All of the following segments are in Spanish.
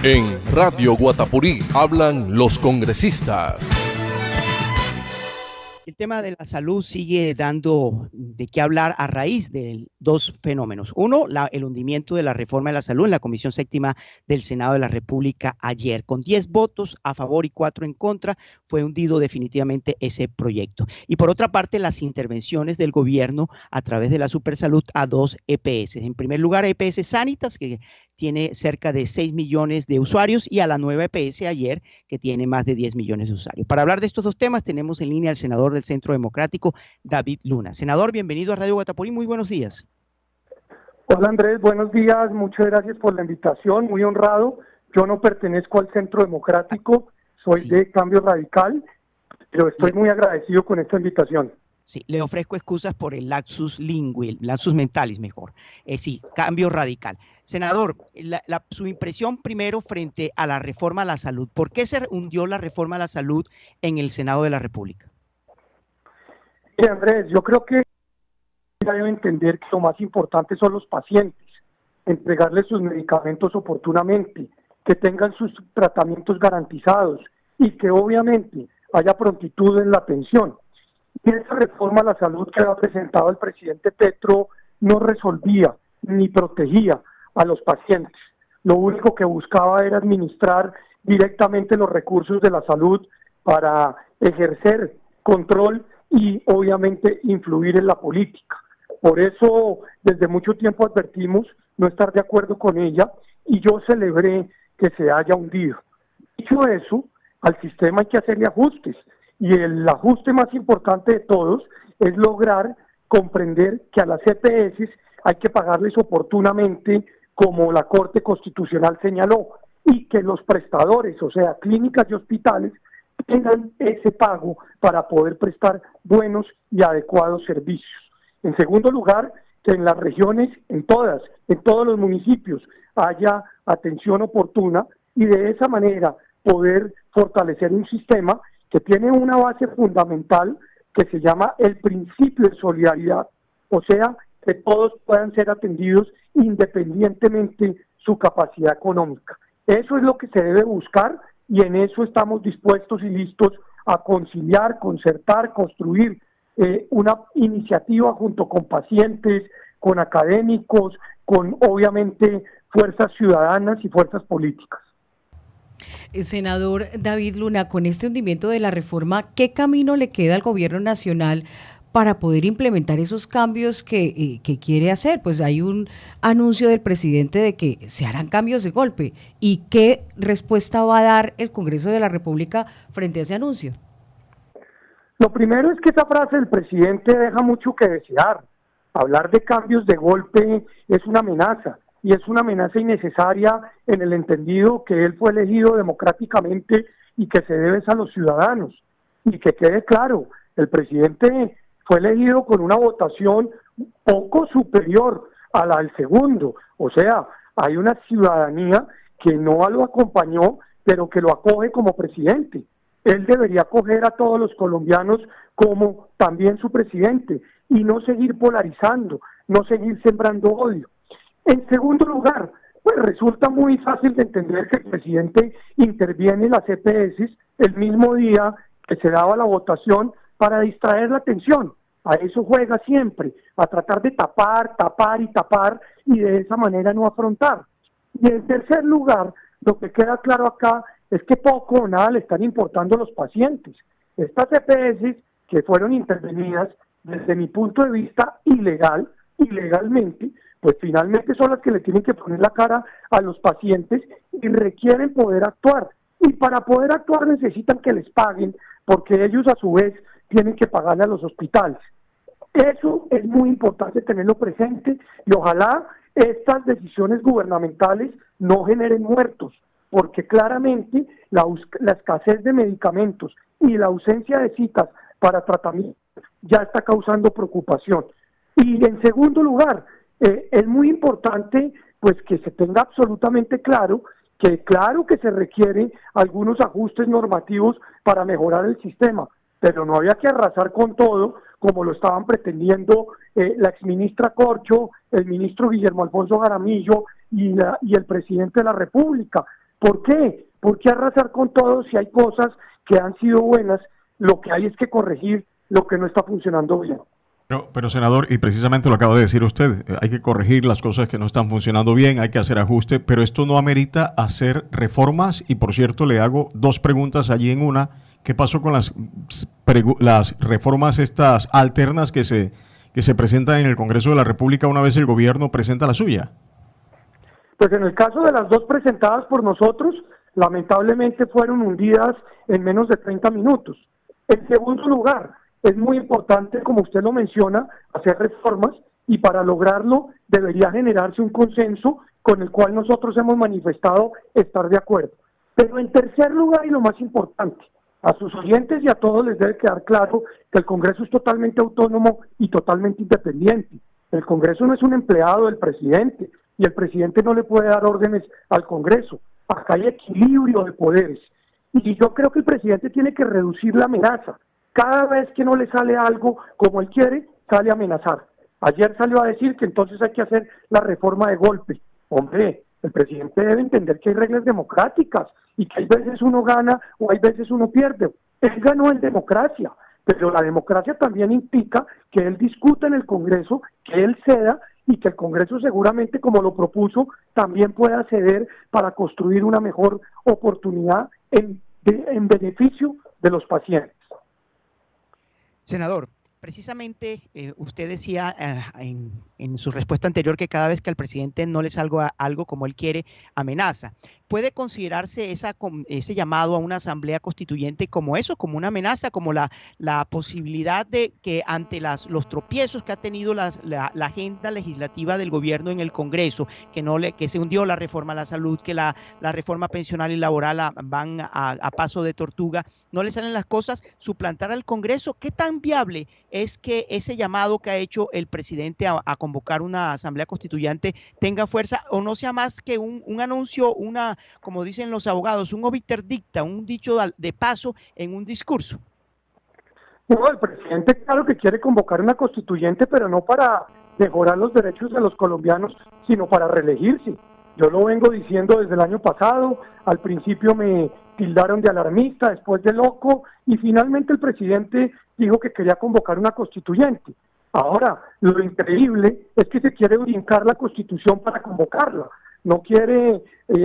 En Radio Guatapurí hablan los congresistas. El tema de la salud sigue dando de qué hablar a raíz de dos fenómenos. Uno, el hundimiento de la reforma de la salud en la Comisión Séptima del Senado de la República ayer. Con 10 votos a favor y 4 en contra, fue hundido definitivamente ese proyecto. Y por otra parte, las intervenciones del gobierno a través de la Supersalud a dos EPS. En primer lugar, EPS Sanitas, que tiene cerca de 6 millones de usuarios, y a la nueva EPS ayer, que tiene más de 10 millones de usuarios. Para hablar de estos dos temas, tenemos en línea al senador del Centro Democrático, David Luna. Senador, bienvenido a Radio Guatapurí, muy buenos días. Hola Andrés, buenos días, muchas gracias por la invitación, muy honrado. Yo no pertenezco al Centro Democrático, soy de Cambio Radical, pero estoy muy agradecido con esta invitación. Sí, le ofrezco excusas por el lapsus mentalis mejor. Sí, Cambio Radical. Senador, su impresión primero frente a la reforma a la salud. ¿Por qué se hundió la reforma a la salud en el Senado de la República? Andrés, yo creo que debe entender que lo más importante son los pacientes, entregarles sus medicamentos oportunamente, que tengan sus tratamientos garantizados y que obviamente haya prontitud en la atención. Y esa reforma a la salud que ha presentado el presidente Petro no resolvía ni protegía a los pacientes. Lo único que buscaba era administrar directamente los recursos de la salud para ejercer control y obviamente influir en la política. Por eso desde mucho tiempo advertimos no estar de acuerdo con ella y yo celebré que se haya hundido. Dicho eso, al sistema hay que hacerle ajustes y el ajuste más importante de todos es lograr comprender que a las EPS hay que pagarles oportunamente como la Corte Constitucional señaló y que los prestadores, o sea, clínicas y hospitales, tengan ese pago para poder prestar buenos y adecuados servicios. En segundo lugar, que en las regiones, en todos los municipios, haya atención oportuna y de esa manera poder fortalecer un sistema que tiene una base fundamental que se llama el principio de solidaridad, o sea, que todos puedan ser atendidos independientemente su capacidad económica. Eso es lo que se debe buscar y en eso estamos dispuestos y listos a conciliar, concertar, construir una iniciativa junto con pacientes, con académicos, con obviamente fuerzas ciudadanas y fuerzas políticas. Senador David Luna, con este hundimiento de la reforma, ¿qué camino le queda al gobierno nacional para poder implementar esos cambios que quiere hacer? Pues hay un anuncio del presidente de que se harán cambios de golpe. ¿Y qué respuesta va a dar el Congreso de la República frente a ese anuncio? Lo primero es que esa frase del presidente deja mucho que desear. Hablar de cambios de golpe es una amenaza, y es una amenaza innecesaria en el entendido que él fue elegido democráticamente y que se debe a los ciudadanos. Y que quede claro, el presidente fue elegido con una votación poco superior a la del segundo, o sea, hay una ciudadanía que no lo acompañó, pero que lo acoge como presidente. Él debería acoger a todos los colombianos como también su presidente y no seguir polarizando, no seguir sembrando odio. En segundo lugar, pues resulta muy fácil de entender que el presidente interviene en las EPS el mismo día que se daba la votación para distraer la atención. A eso juega siempre, a tratar de tapar y de esa manera no afrontar. Y en tercer lugar, lo que queda claro acá es que poco o nada le están importando los pacientes. Estas EPS que fueron intervenidas desde mi punto de vista ilegalmente, pues finalmente son las que le tienen que poner la cara a los pacientes y requieren poder actuar. Y para poder actuar necesitan que les paguen, porque ellos a su vez tienen que pagarle a los hospitales. Eso es muy importante tenerlo presente y ojalá estas decisiones gubernamentales no generen muertos, porque claramente la escasez de medicamentos y la ausencia de citas para tratamiento ya está causando preocupación. Y en segundo lugar, es muy importante pues que se tenga absolutamente claro que se requieren algunos ajustes normativos para mejorar el sistema, pero no había que arrasar con todo como lo estaban pretendiendo la exministra Corcho, el ministro Guillermo Alfonso Jaramillo y el presidente de la República. ¿Por qué? ¿Por qué arrasar con todo si hay cosas que han sido buenas? Lo que hay es que corregir lo que no está funcionando bien. Pero senador, y precisamente lo acaba de decir usted, hay que corregir las cosas que no están funcionando bien, hay que hacer ajustes, pero esto no amerita hacer reformas. Y por cierto, le hago dos preguntas allí en una. ¿Qué pasó con las reformas estas alternas que se presentan en el Congreso de la República una vez el gobierno presenta la suya? Pues en el caso de las dos presentadas por nosotros, lamentablemente fueron hundidas en menos de 30 minutos. En segundo lugar, es muy importante, como usted lo menciona, hacer reformas, y para lograrlo debería generarse un consenso con el cual nosotros hemos manifestado estar de acuerdo. Pero en tercer lugar, y lo más importante, a sus oyentes y a todos les debe quedar claro que el Congreso es totalmente autónomo y totalmente independiente. El Congreso no es un empleado del presidente, y el presidente no le puede dar órdenes al Congreso. Acá hay equilibrio de poderes. Y yo creo que el presidente tiene que reducir la amenaza. Cada vez que no le sale algo como él quiere, sale a amenazar. Ayer salió a decir que entonces hay que hacer la reforma de golpe. Hombre, el presidente debe entender que hay reglas democráticas y que hay veces uno gana o hay veces uno pierde. Él ganó en democracia, pero la democracia también implica que él discuta en el Congreso, que él ceda, y que el Congreso seguramente, como lo propuso, también pueda ceder para construir una mejor oportunidad en beneficio de los pacientes. Senador, precisamente usted decía en su respuesta anterior que cada vez que al presidente no le salga algo como él quiere, amenaza. ¿Puede considerarse ese llamado a una asamblea constituyente como eso, como una amenaza, como la posibilidad de que ante los tropiezos que ha tenido la agenda legislativa del gobierno en el Congreso, que se hundió la reforma a la salud, que la reforma pensional y laboral van a paso de tortuga, no le salen las cosas, suplantar al Congreso? ¿Qué tan viable es que ese llamado que ha hecho el presidente a convocar una asamblea constituyente tenga fuerza o no sea más que un anuncio, como dicen los abogados, un obiter dicta, un dicho de paso en un discurso? No, el presidente claro que quiere convocar una constituyente, pero no para mejorar los derechos de los colombianos, sino para reelegirse. Yo lo vengo diciendo desde el año pasado, al principio me tildaron de alarmista, después de loco, y finalmente el presidente dijo que quería convocar una constituyente. Ahora, lo increíble es que se quiere brincar la Constitución para convocarla. No quiere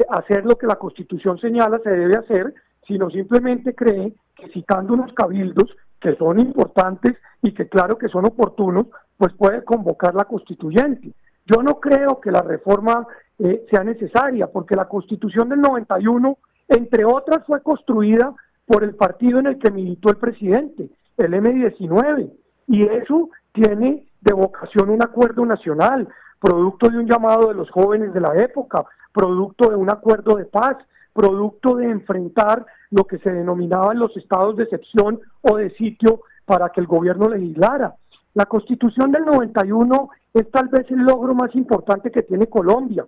hacer lo que la Constitución señala se debe hacer, sino simplemente cree que citando unos cabildos que son importantes y que claro que son oportunos, pues puede convocar la constituyente. Yo no creo que la reforma sea necesaria, porque la Constitución del 91, entre otras, fue construida por el partido en el que militó el presidente, el M19, y eso tiene de vocación un acuerdo nacional, producto de un llamado de los jóvenes de la época, producto de un acuerdo de paz, producto de enfrentar lo que se denominaban los estados de excepción o de sitio para que el gobierno legislara. La Constitución del 91 es tal vez el logro más importante que tiene Colombia.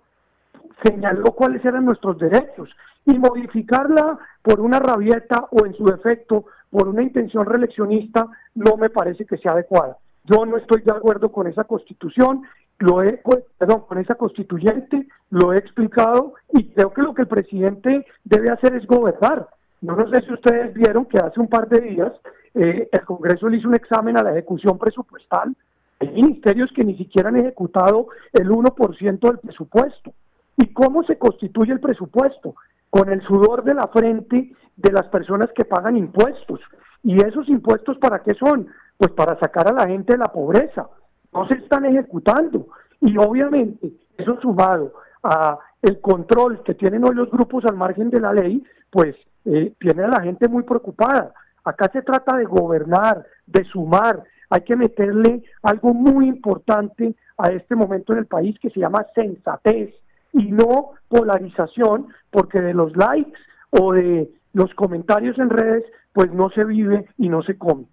Señaló cuáles eran nuestros derechos, y modificarla por una rabieta o en su defecto por una intención reeleccionista no me parece que sea adecuada. Yo no estoy de acuerdo con esa constitución, con esa constituyente, lo he explicado, y creo que lo que el presidente debe hacer es gobernar. No sé si ustedes vieron que hace un par de días el Congreso le hizo un examen a la ejecución presupuestal. Hay ministerios que ni siquiera han ejecutado el 1% del presupuesto. ¿Y cómo se constituye el presupuesto? Con el sudor de la frente de las personas que pagan impuestos. ¿Y esos impuestos para qué son? Pues para sacar a la gente de la pobreza. No se están ejecutando. Y obviamente eso sumado a el control que tienen hoy los grupos al margen de la ley, pues tiene a la gente muy preocupada. Acá se trata de gobernar, de sumar. Hay que meterle algo muy importante a este momento en el país que se llama sensatez y no polarización, porque de los likes o de los comentarios en redes, pues no se vive y no se come.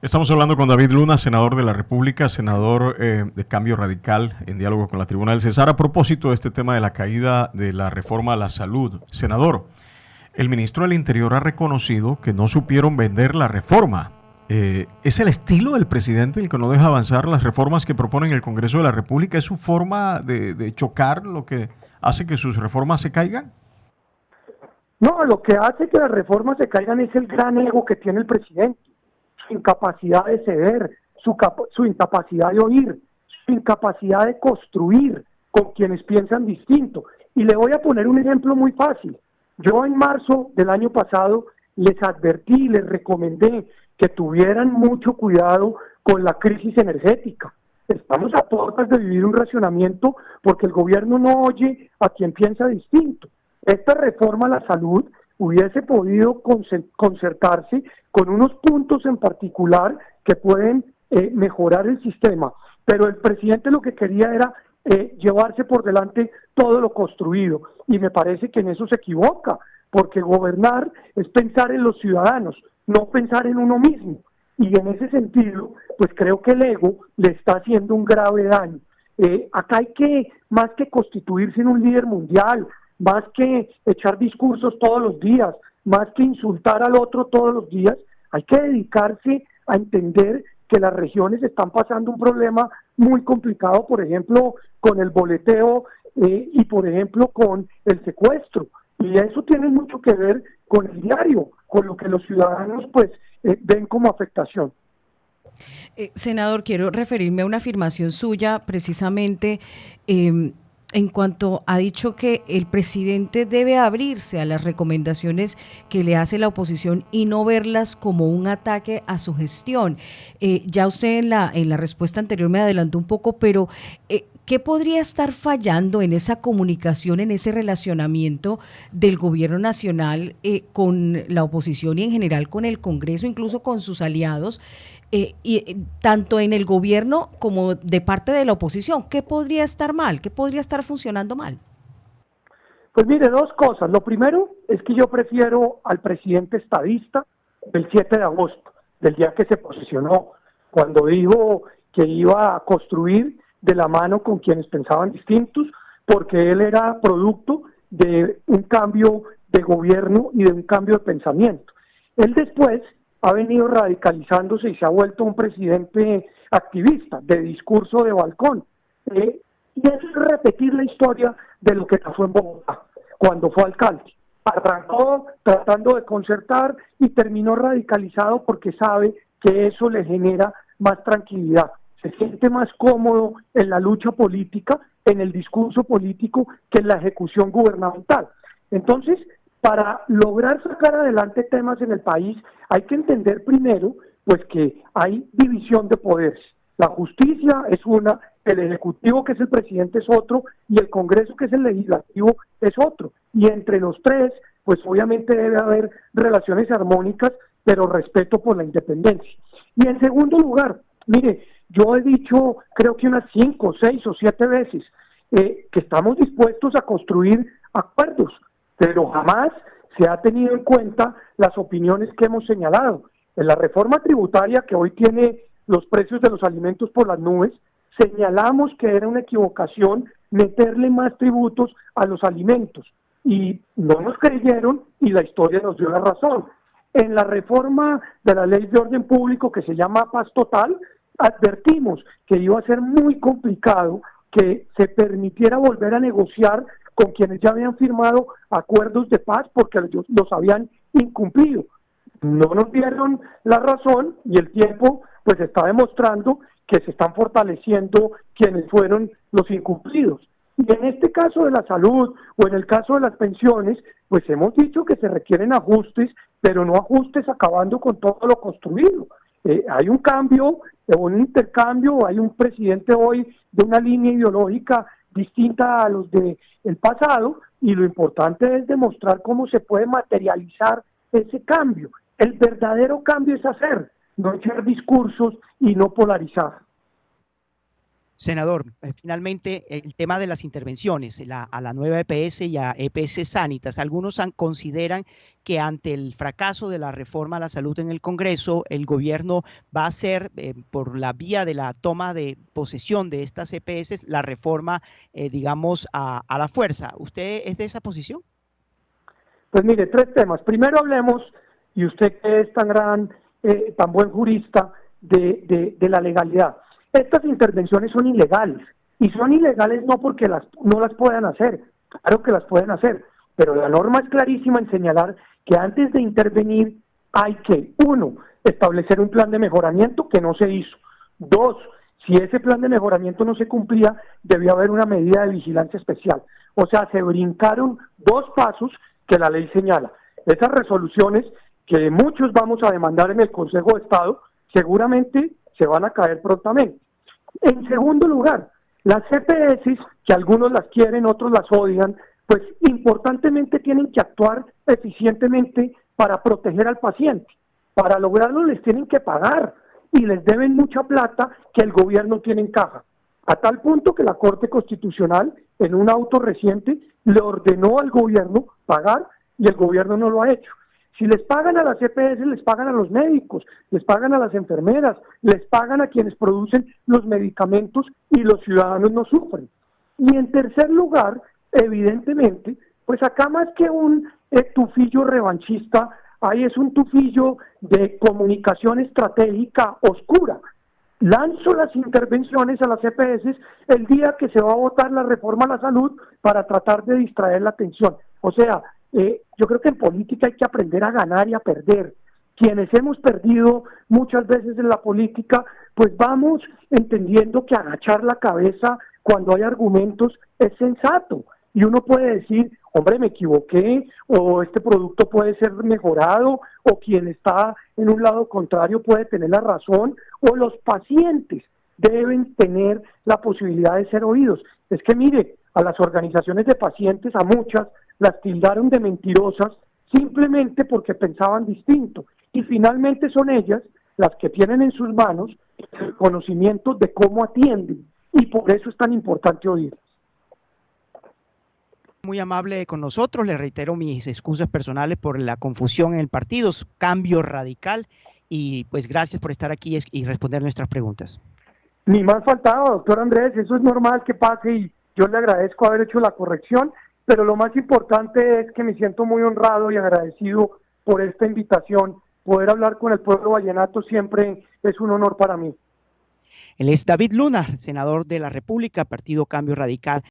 Estamos hablando con David Luna, senador de la República, senador de Cambio Radical, en diálogo con la Tribuna del Cesar, a propósito de este tema de la caída de la reforma a la salud. Senador, el ministro del Interior ha reconocido que no supieron vender la reforma. ¿Es el estilo del presidente el que no deja avanzar las reformas que propone en el Congreso de la República? ¿Es su forma de chocar lo que hace que sus reformas se caigan? No, lo que hace que las reformas se caigan es el gran ego que tiene el presidente, su incapacidad de ceder, su incapacidad de oír, su incapacidad de construir con quienes piensan distinto. Y le voy a poner un ejemplo muy fácil. Yo en marzo del año pasado les advertí, les recomendé que tuvieran mucho cuidado con la crisis energética. Estamos a puertas de vivir un racionamiento porque el gobierno no oye a quien piensa distinto. Esta reforma a la salud hubiese podido concertarse con unos puntos en particular que pueden mejorar el sistema, pero el presidente lo que quería era llevarse por delante todo lo construido, y me parece que en eso se equivoca, porque gobernar es pensar en los ciudadanos, no pensar en uno mismo, y en ese sentido, pues creo que el ego le está haciendo un grave daño. Acá hay que, más que constituirse en un líder mundial, más que echar discursos todos los días, más que insultar al otro todos los días, hay que dedicarse a entender que las regiones están pasando un problema muy complicado, por ejemplo, con el boleteo y, por ejemplo, con el secuestro. Y eso tiene mucho que ver con el diario, con lo que los ciudadanos pues ven como afectación. Senador, quiero referirme a una afirmación suya precisamente en cuanto ha dicho que el presidente debe abrirse a las recomendaciones que le hace la oposición y no verlas como un ataque a su gestión. Ya usted en la respuesta anterior me adelantó un poco, pero ¿qué podría estar fallando en esa comunicación, en ese relacionamiento del gobierno nacional con la oposición y en general con el Congreso, incluso con sus aliados, tanto en el gobierno como de parte de la oposición? ¿Qué podría estar mal? ¿Qué podría estar funcionando mal? Pues mire, dos cosas. Lo primero es que yo prefiero al presidente estadista del 7 de agosto, del día que se posesionó, cuando dijo que iba a construir de la mano con quienes pensaban distintos, porque él era producto de un cambio de gobierno y de un cambio de pensamiento. Él después ha venido radicalizándose y se ha vuelto un presidente activista, de discurso de balcón. Y eso es repetir la historia de lo que pasó en Bogotá, cuando fue alcalde. Arrancó tratando de concertar y terminó radicalizado porque sabe que eso le genera más tranquilidad. Se siente más cómodo en la lucha política, en el discurso político, que en la ejecución gubernamental. Entonces, para lograr sacar adelante temas en el país, hay que entender primero pues que hay división de poderes. La justicia es una, el ejecutivo, que es el presidente, es otro, y el Congreso, que es el legislativo, es otro. Y entre los tres, pues obviamente debe haber relaciones armónicas, pero respeto por la independencia. Y en segundo lugar, mire, yo he dicho, creo que unas 5, 6 o 7 veces, que estamos dispuestos a construir acuerdos, pero jamás se ha tenido en cuenta las opiniones que hemos señalado. En la reforma tributaria, que hoy tiene los precios de los alimentos por las nubes, señalamos que era una equivocación meterle más tributos a los alimentos, y no nos creyeron y la historia nos dio la razón. En la reforma de la Ley de Orden Público, que se llama Paz Total, advertimos que iba a ser muy complicado que se permitiera volver a negociar con quienes ya habían firmado acuerdos de paz porque los habían incumplido. No nos dieron la razón y el tiempo pues está demostrando que se están fortaleciendo quienes fueron los incumplidos. Y en este caso de la salud o en el caso de las pensiones, pues hemos dicho que se requieren ajustes, pero no ajustes acabando con todo lo construido. Hay un cambio, un intercambio, hay un presidente hoy de una línea ideológica distinta a los del pasado, y lo importante es demostrar cómo se puede materializar ese cambio. El verdadero cambio es hacer, no echar discursos y no polarizar. Senador, finalmente el tema de las intervenciones a la nueva EPS y a EPS Sanitas. Algunos consideran que ante el fracaso de la reforma a la salud en el Congreso, el gobierno va a hacer por la vía de la toma de posesión de estas EPS la reforma, digamos, a la fuerza. ¿Usted es de esa posición? Pues mire, 3 temas. Primero hablemos, y usted que es tan buen jurista, de la legalidad. Estas intervenciones son ilegales, y son ilegales no porque no las puedan hacer, claro que las pueden hacer, pero la norma es clarísima en señalar que antes de intervenir hay que, 1, establecer un plan de mejoramiento que no se hizo. 2, si ese plan de mejoramiento no se cumplía, debió haber una medida de vigilancia especial. O sea, se brincaron 2 pasos que la ley señala. Esas resoluciones que muchos vamos a demandar en el Consejo de Estado, seguramente se van a caer prontamente. En segundo lugar, las EPS, que algunos las quieren, otros las odian, pues importantemente tienen que actuar eficientemente para proteger al paciente. Para lograrlo les tienen que pagar y les deben mucha plata que el gobierno tiene en caja. A tal punto que la Corte Constitucional, en un auto reciente, le ordenó al gobierno pagar y el gobierno no lo ha hecho. Si les pagan a las EPS, les pagan a los médicos, les pagan a las enfermeras, les pagan a quienes producen los medicamentos y los ciudadanos no sufren. Y en tercer lugar, evidentemente, pues acá más que un tufillo revanchista, ahí es un tufillo de comunicación estratégica oscura. Lanzo las intervenciones a las EPS el día que se va a votar la reforma a la salud para tratar de distraer la atención. O sea, yo creo que en política hay que aprender a ganar y a perder. Quienes hemos perdido muchas veces en la política, pues vamos entendiendo que agachar la cabeza cuando hay argumentos es sensato. Y uno puede decir, hombre, me equivoqué, o este producto puede ser mejorado, o quien está en un lado contrario puede tener la razón, o los pacientes deben tener la posibilidad de ser oídos. Es que mire, a las organizaciones de pacientes, a muchas, las tildaron de mentirosas simplemente porque pensaban distinto. Y finalmente son ellas las que tienen en sus manos el conocimiento de cómo atienden. Y por eso es tan importante oírlas. Muy amable con nosotros, le reitero mis excusas personales por la confusión en el partido, Cambio Radical, y pues gracias por estar aquí y responder nuestras preguntas. Ni más faltaba, doctor Andrés, eso es normal que pase y yo le agradezco haber hecho la corrección, pero lo más importante es que me siento muy honrado y agradecido por esta invitación. Poder hablar con el pueblo vallenato siempre es un honor para mí. Él es David Luna, senador de la República, Partido Cambio Radical.